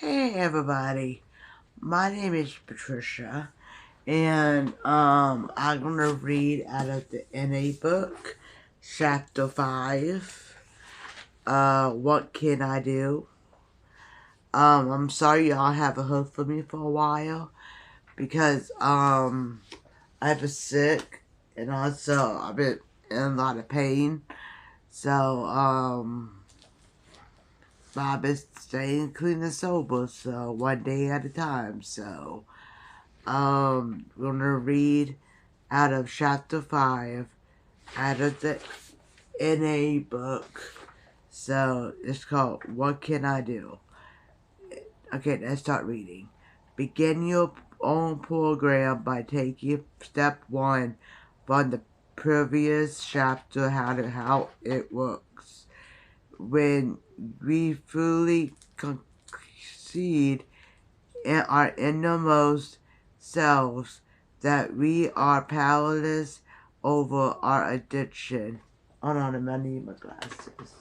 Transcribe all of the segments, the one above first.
Hey everybody, my name is Patricia, and I'm gonna read out of the NA book, chapter 5. What can I do? I'm sorry y'all haven't heard from me for a while because I was sick and also I've been in a lot of pain. So I've been staying clean and sober, so one day at a time. So we're gonna read out of chapter 5 out of the NA book. So it's called What Can I Do? Okay, let's start reading. Begin your own program by taking step 1 from the previous chapter, how it works. When we fully concede in our innermost selves that we are powerless over our addiction. Hold on a minute, I need my glasses.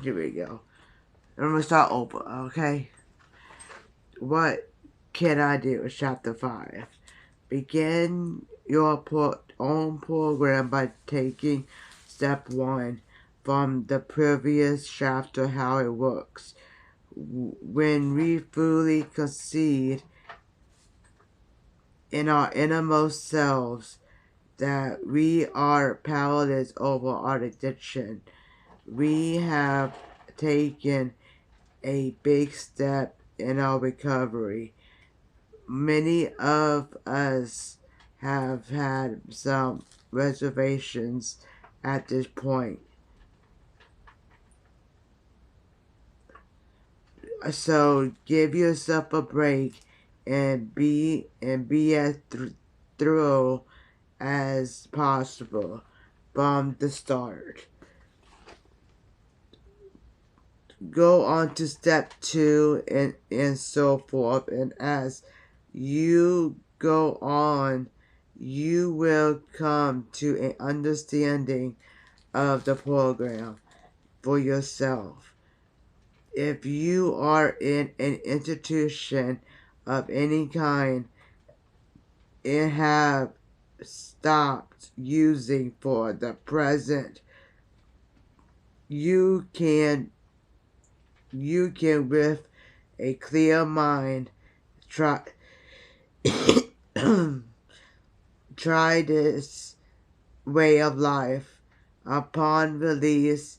Here we go. I'm gonna start over, okay? What can I do? Chapter 5. Begin your own program by taking step 1 from the previous chapter, how it works. When we fully concede in our innermost selves that we are powerless over our addiction, we have taken a big step in our recovery. Many of us have had some reservations at this point. So give yourself a break and be as thorough as possible from the start. Go on to step 2 and so forth, and as you go on, you will come to an understanding of the program for yourself. If you are in an institution of any kind and have stopped using for the present, you can with a clear mind try try this way of life. Upon release,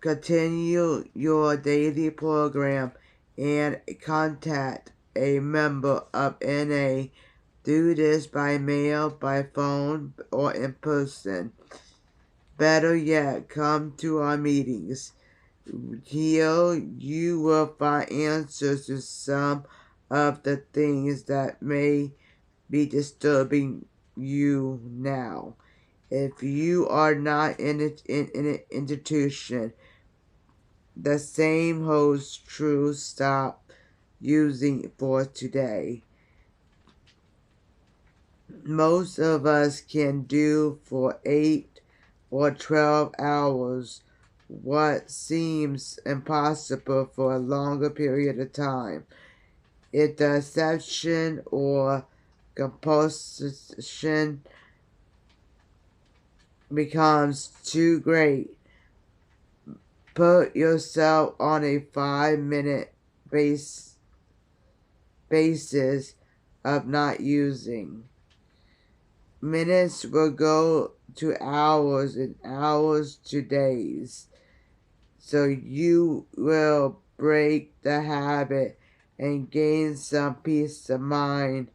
continue your daily program and contact a member of NA. Do this by mail, by phone, or in person. Better yet, come to our meetings. Here you will find answers to some of the things that may be disturbing you now. If you are not in an institution, the same holds true. Stop using for today. Most of us can do for 8 or 12 hours what seems impossible for a longer period of time. If the obsession or compulsion becomes too great, put yourself on a 5-minute basis of not using. Minutes will go to hours and hours to days. So you will break the habit and gain some peace of mind.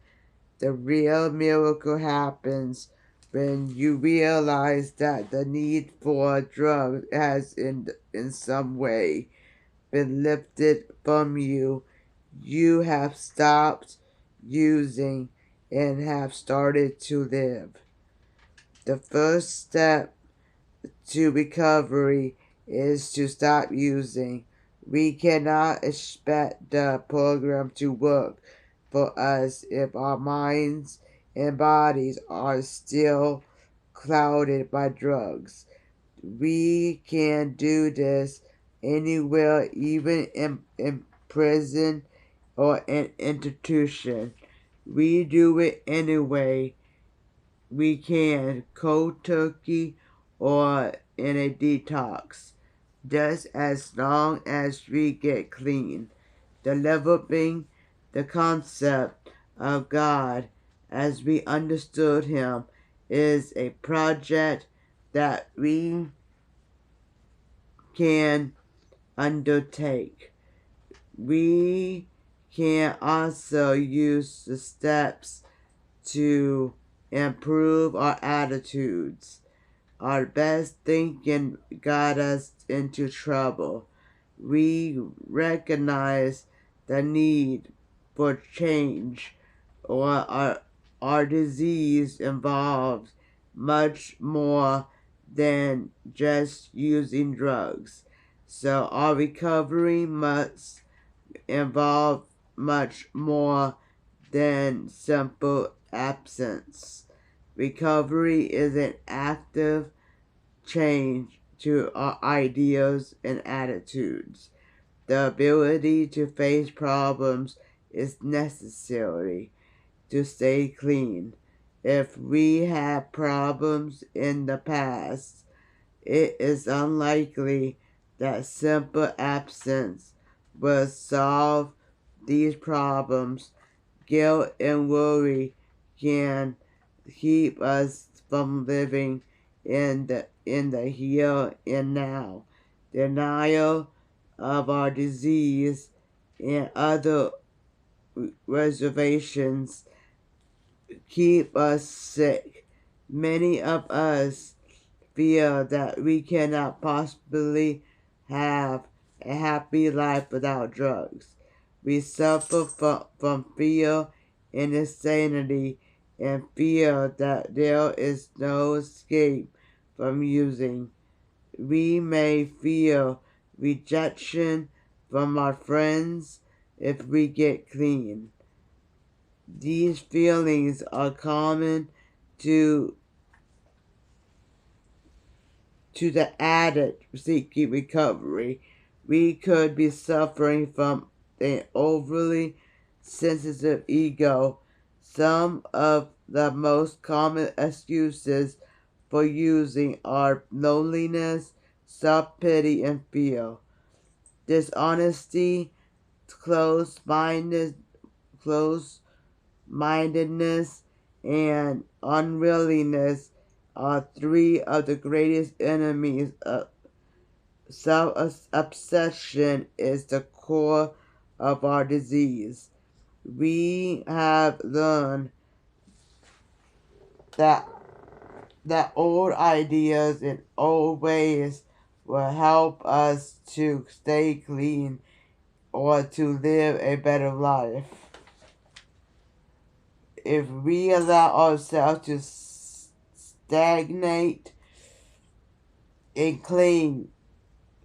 The real miracle happens when you realize that the need for a drug has in some way been lifted from you. You have stopped using and have started to live. The first step to recovery is to stop using. We cannot expect the program to work for us if our minds and bodies are still clouded by drugs. We can do this anywhere, even in prison or an institution. We do it anyway. We can cold turkey or in a detox, just as long as we get clean. Developing the concept of God as we understood Him is a project that we can undertake. We can also use the steps to improve our attitudes. Our best thinking got us into trouble. We recognize the need for change, or our disease involves much more than just using drugs. So our recovery must involve much more than simple absence. Recovery is an active change to our ideas and attitudes. The ability to face problems is necessary to stay clean. If we have problems in the past, it is unlikely that simple absence will solve these problems. Guilt and worry can keep us from living in the here and now. Denial of our disease and other reservations keep us sick. Many of us feel that we cannot possibly have a happy life without drugs. We suffer from fear and insanity and feel that there is no escape from using. We may feel rejection from our friends if we get clean. These feelings are common to the addict seeking recovery. We could be suffering from an overly sensitive ego. Some of the most common excuses for using are loneliness, self-pity, and fear. Dishonesty, close-mindedness, and unwillingness are three of the greatest enemies of self-obsession is the core of our disease. We have learned that old ideas and old ways will help us to stay clean or to live a better life. If we allow ourselves to stagnate and cling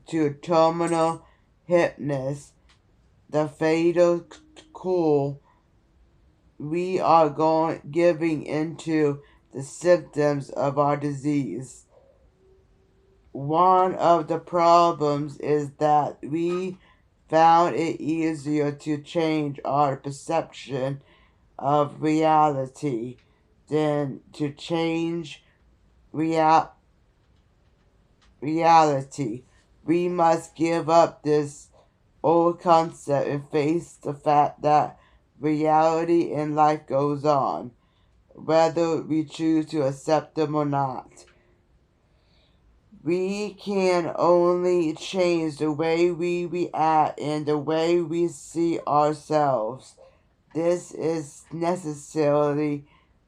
to terminal hypnosis, the fatal cool, we are giving into the symptoms of our disease. One of the problems is that we found it easier to change our perception of reality than to change reality. We must give up this old concept and face the fact that reality in life goes on, whether we choose to accept them or not. We can only change the way we react and the way we see ourselves. This is necessary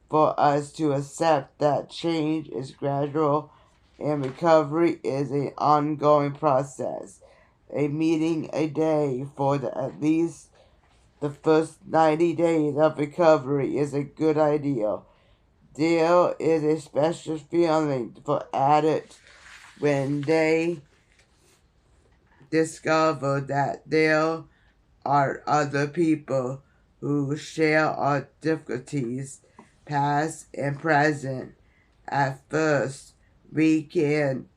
for us to accept that change is gradual and recovery is an ongoing process. A meeting a day for at least the first 90 days of recovery is a good idea. There is a special feeling for addicts when they discover that there are other people who share our difficulties, past and present. At first, we can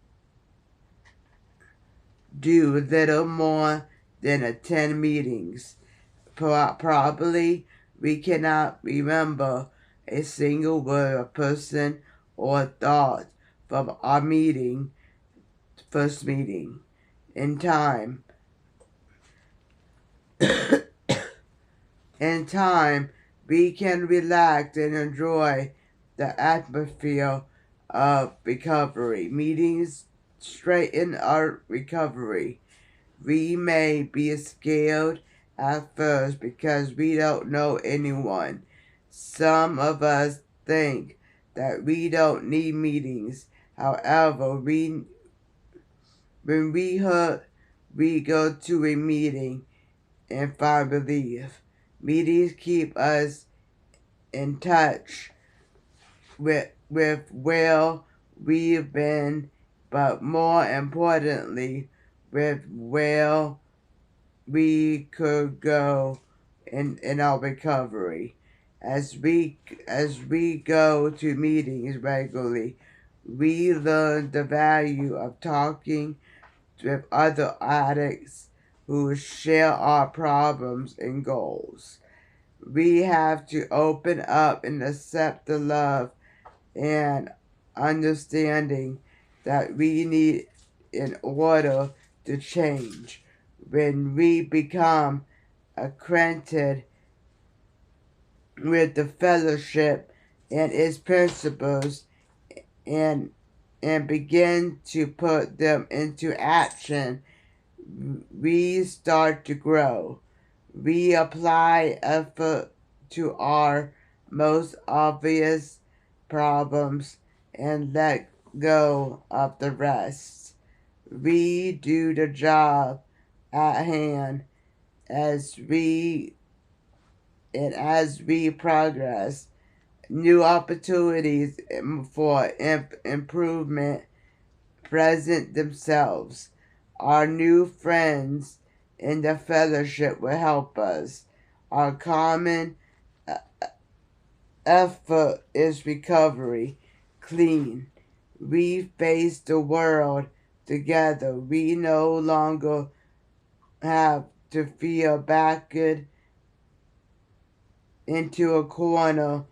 do little more than attend meetings. Probably we cannot remember a single word, a person, or thought from our first meeting. In time, in time, we can relax and enjoy the atmosphere of recovery. Meetings straighten our recovery. We may be scared at first because we don't know anyone. Some of us think that we don't need meetings. However, when we hurt, we go to a meeting and find relief. Meetings keep us in touch with where we've been, but more importantly, with where we could go in our recovery. As we go to meetings regularly, we learn the value of talking with other addicts who share our problems and goals. We have to open up and accept the love and understanding that we need in order to change. When we become acquainted with the fellowship and its principles and begin to put them into action, we start to grow. We apply effort to our most obvious problems and let go of the rest. We do the job at hand as we progress. New opportunities for improvement present themselves. Our new friends in the fellowship will help us. Our common effort is recovery, clean. We face the world together. We no longer have to feel backed into a corner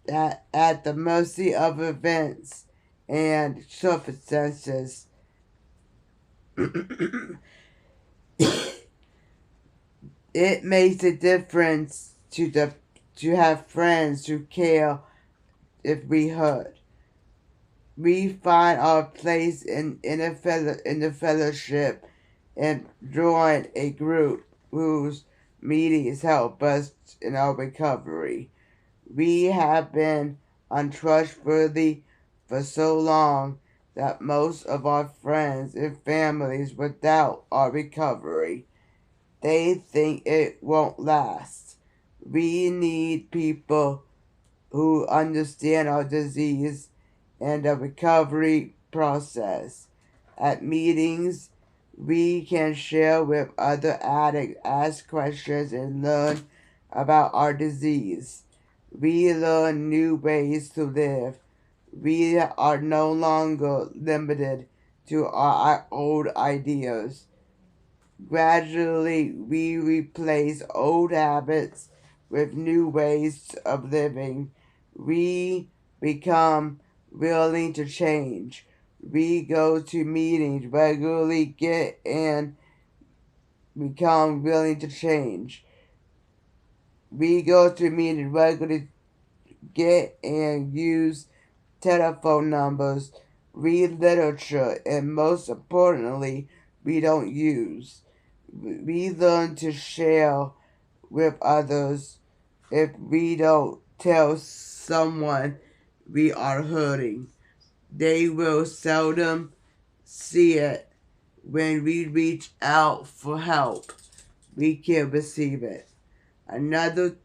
at the mercy of events and circumstances. It makes a difference to have friends who care if we hurt. We find our place in the fellowship and join a group whose meetings help us in our recovery. We have been untrustworthy for so long that most of our friends and families will doubt our recovery. They think it won't last. We need people who understand our disease and the recovery process. At meetings, we can share with other addicts, ask questions, and learn about our disease. We learn new ways to live. We are no longer limited to our old ideas. Gradually, we replace old habits with new ways of living. We become willing to change. We go to meetings regularly, get and become willing to change. We go to meetings regularly, get and use telephone numbers, read literature, and most importantly, we don't use. We learn to share with others. If we don't tell someone we are hurting, they will seldom see it. When we reach out for help, we can receive it. Another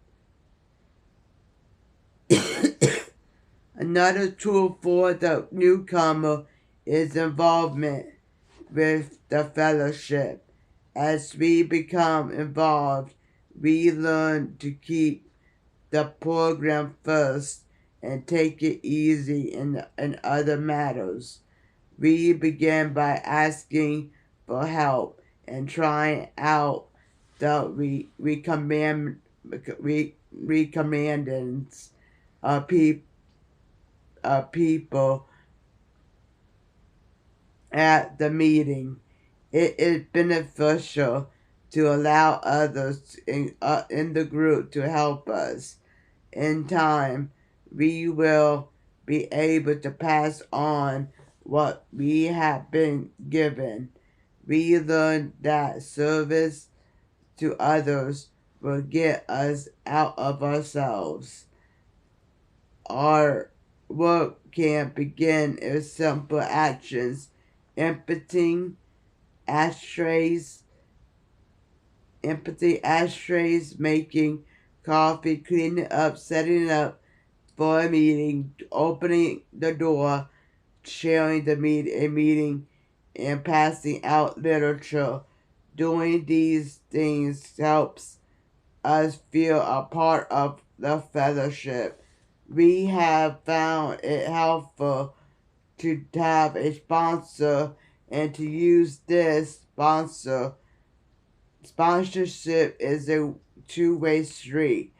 Another tool for the newcomer is involvement with the fellowship. As we become involved, we learn to keep the program first and take it easy in other matters. We begin by asking for help and trying out the recommendance of people at the meeting. It is beneficial to allow others in the group to help us. In time, we will be able to pass on what we have been given. We learn that service to others will get us out of ourselves. Our work can begin with simple actions, emptying ashtrays, making coffee, cleaning up, setting up for a meeting, opening the door, sharing a meeting, and passing out literature. Doing these things helps us feel a part of the fellowship. We have found it helpful to have a sponsor and to use this sponsorship is a two-way street.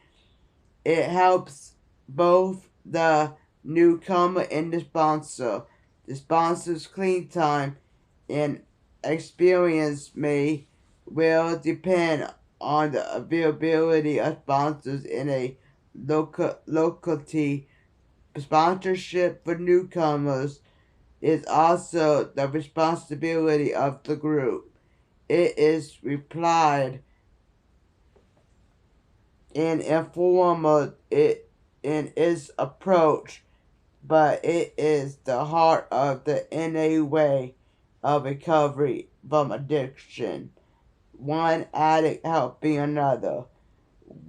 It helps both the newcomer and the sponsor. The sponsor's clean time and experience will depend on the availability of sponsors in a locality. Sponsorship for newcomers is also the responsibility of the group. It is replied and informal in its approach, but it is the heart of the NA way of recovery from addiction. One addict helping another.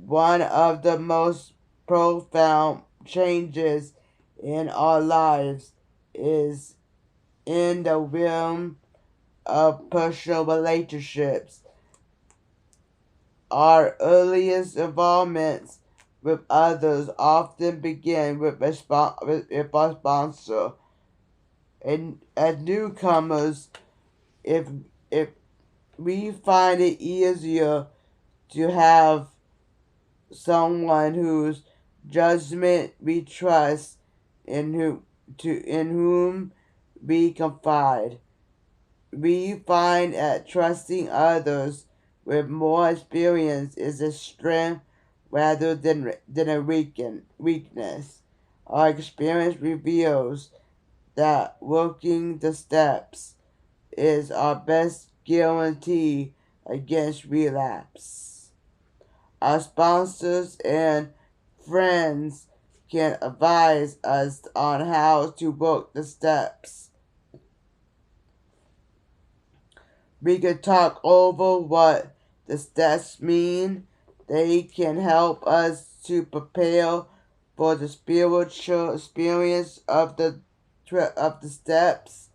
One of the most profound changes in our lives is in the realm of personal relationships. Our earliest involvements with others often begin with a sponsor. And as newcomers, if we find it easier to have someone whose judgment we trust and in whom we confide. We find that trusting others with more experience is a strength rather than a weakness. Our experience reveals that working the steps is our best guarantee against relapse. Our sponsors and friends can advise us on how to work the steps. We can talk over what the steps mean. They can help us to prepare for the spiritual experience of the steps.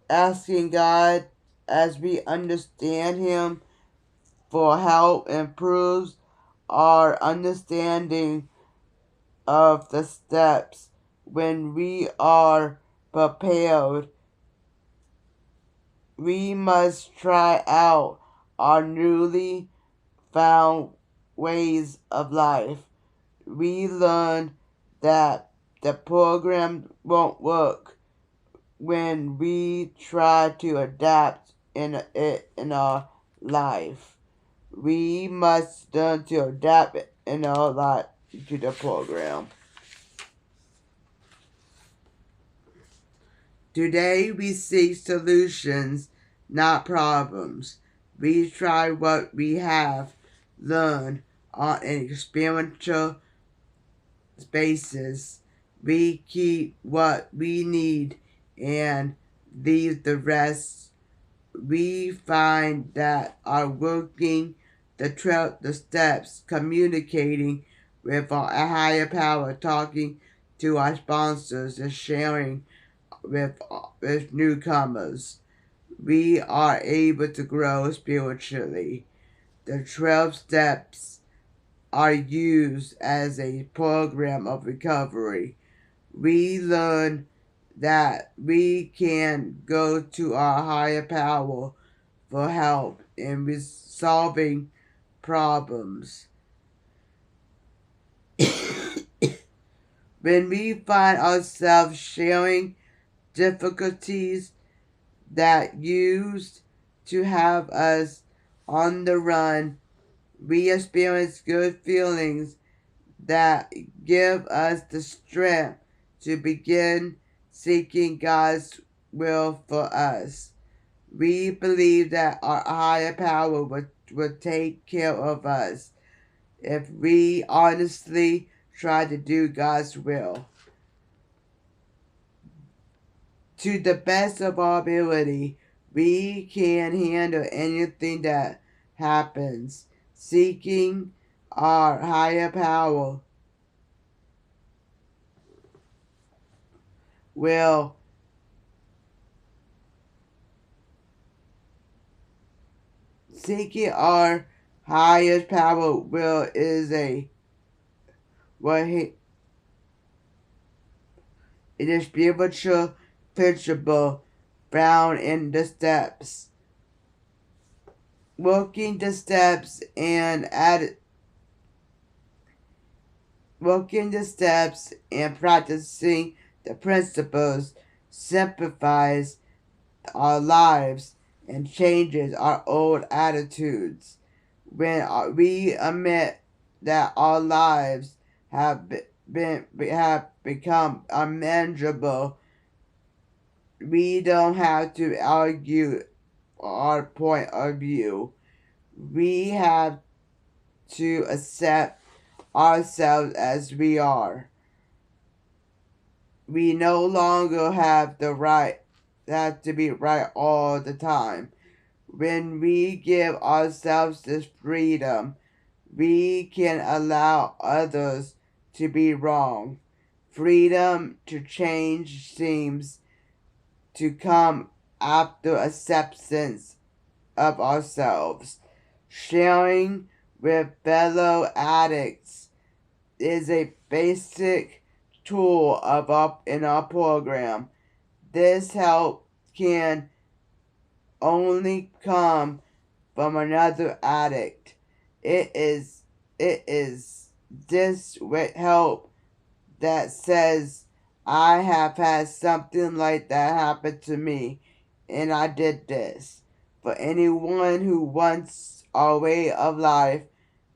Asking God as we understand Him for help improves our understanding of the steps. When we are prepared, we must try out our newly found ways of life. We learn that the program won't work when we try to adapt in our life. We must learn to adapt in our life to the program. Today we seek solutions, not problems. We try what we have learned on an experiential basis. We keep what we need and leave the rest. We find that our working the steps, communicating with our higher power, talking to our sponsors, and sharing with newcomers, we are able to grow spiritually. The 12 steps are used as a program of recovery. We learn that we can go to our higher power for help in resolving problems. When we find ourselves sharing difficulties that used to have us on the run, we experience good feelings that give us the strength to begin seeking God's will for us. We believe that our higher power will take care of us if we honestly try to do God's will. To the best of our ability, we can handle anything that happens. Seeking our higher power will seeking our highest power will is a what he it is spiritual principle found in the steps. Working the steps and practicing the principles simplifies our lives and changes our old attitudes. When we admit that our lives have become unmanageable, we don't have to argue our point of view. We have to accept ourselves as we are. We no longer have to be right all the time. When we give ourselves this freedom, we can allow others to be wrong. Freedom to change seems to come after acceptance of ourselves. Sharing with fellow addicts is a basic tool in our program. This help can only come from another addict. It is this help that says, I have had something like that happen to me and I did this. For anyone who wants our way of life,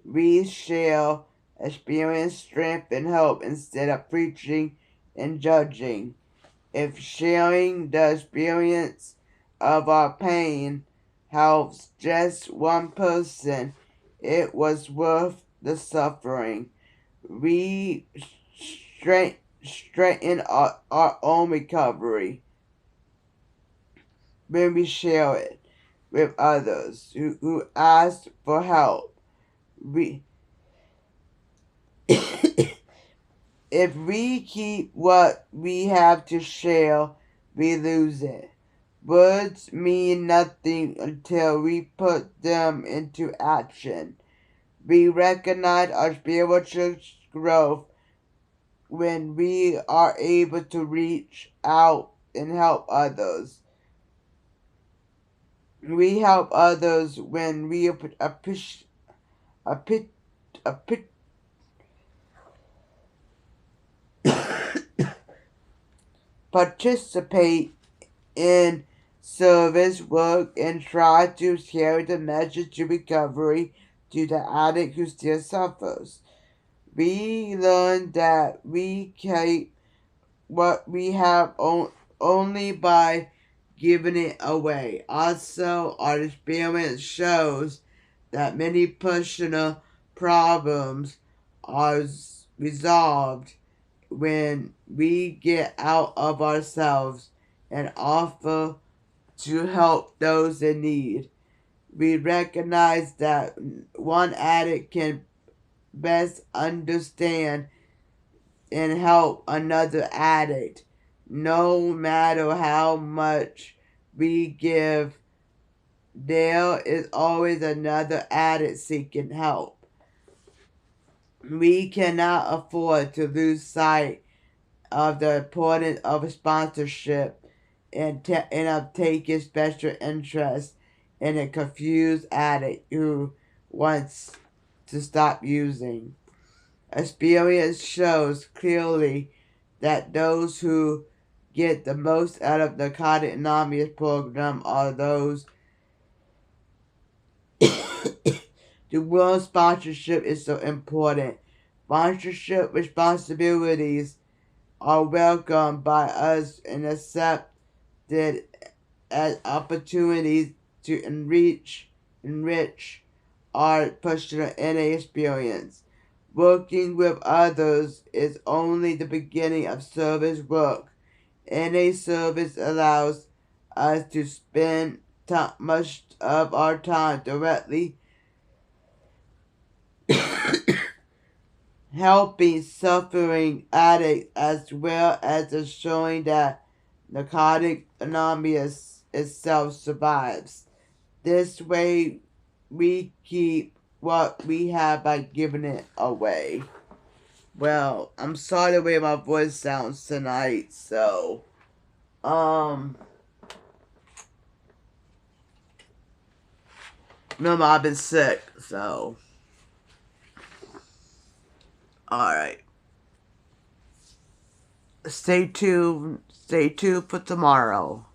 we shall experience strength and hope instead of preaching and judging. If sharing the experience of our pain helps just one person, it was worth the suffering. We strengthen our own recovery when we share it with others who ask for help. We If we keep what we have to share, we lose it. Words mean nothing until we put them into action. We recognize our spiritual growth when we are able to reach out and help others. We help others when we participate in service work and try to carry the message of recovery to the addict who still suffers. We learn that we keep what we have only by giving it away. Also, our experience shows that many personal problems are resolved when we get out of ourselves and offer to help those in need. We recognize that one addict can best understand and help another addict. No matter how much we give, there is always another addict seeking help. We cannot afford to lose sight of the importance of sponsorship and of taking special interest in a confused addict who wants to stop using. Experience shows clearly that those who get the most out of the Narcotics Anonymous program are those the world sponsorship is so important. Sponsorship responsibilities are welcomed by us and accepted as opportunities to enrich our personal NA experience. Working with others is only the beginning of service work. NA service allows us to spend much of our time directly helping suffering addicts as well as ensuring that Narcotics Anonymous itself survives. This way, we keep what we have by giving it away. Well, I'm sorry the way my voice sounds tonight, so, remember I've been sick, so, alright. Stay tuned for tomorrow.